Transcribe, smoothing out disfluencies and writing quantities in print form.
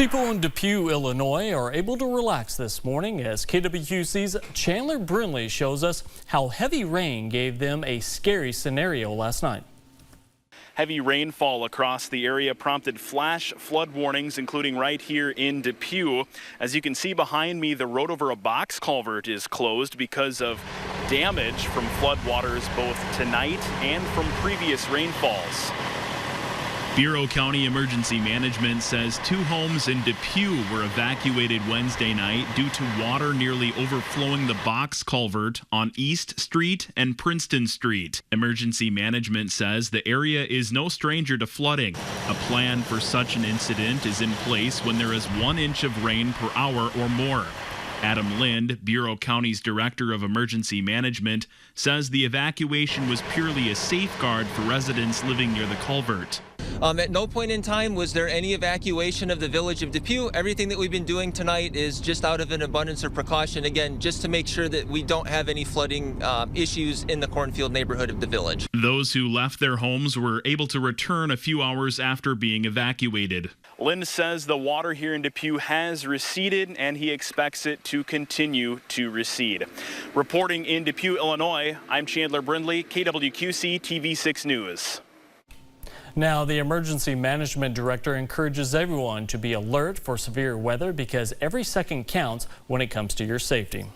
People in DePue, Illinois are able to relax this morning as KWQC's Chandler Brindley shows us how heavy rain gave them a scary scenario last night. Heavy rainfall across the area prompted flash flood warnings, including right here in DePue. As you can see behind me, the road over a box culvert is closed because of damage from floodwaters both tonight and from previous rainfalls. Bureau County Emergency Management says 2 homes in DePue were evacuated Wednesday night due to water nearly overflowing the box culvert on East Street and Princeton Street. Emergency Management says the area is no stranger to flooding. A plan for such an incident is in place when there is 1 inch of rain per hour or more. Adam Lind, Bureau County's Director of Emergency Management, says the evacuation was purely a safeguard for residents living near the culvert. At no point in time was there any evacuation of the village of DePue. Everything that we've been doing tonight is just out of an abundance of precaution, again, just to make sure that we don't have any flooding issues in the cornfield neighborhood of the village. Those who left their homes were able to return a few hours after being evacuated. Lynn says the water here in DePue has receded and he expects it to continue to recede. Reporting in DePue, Illinois, I'm Chandler Brindley, KWQC TV6 News. Now, the Emergency Management Director encourages everyone to be alert for severe weather because every second counts when it comes to your safety.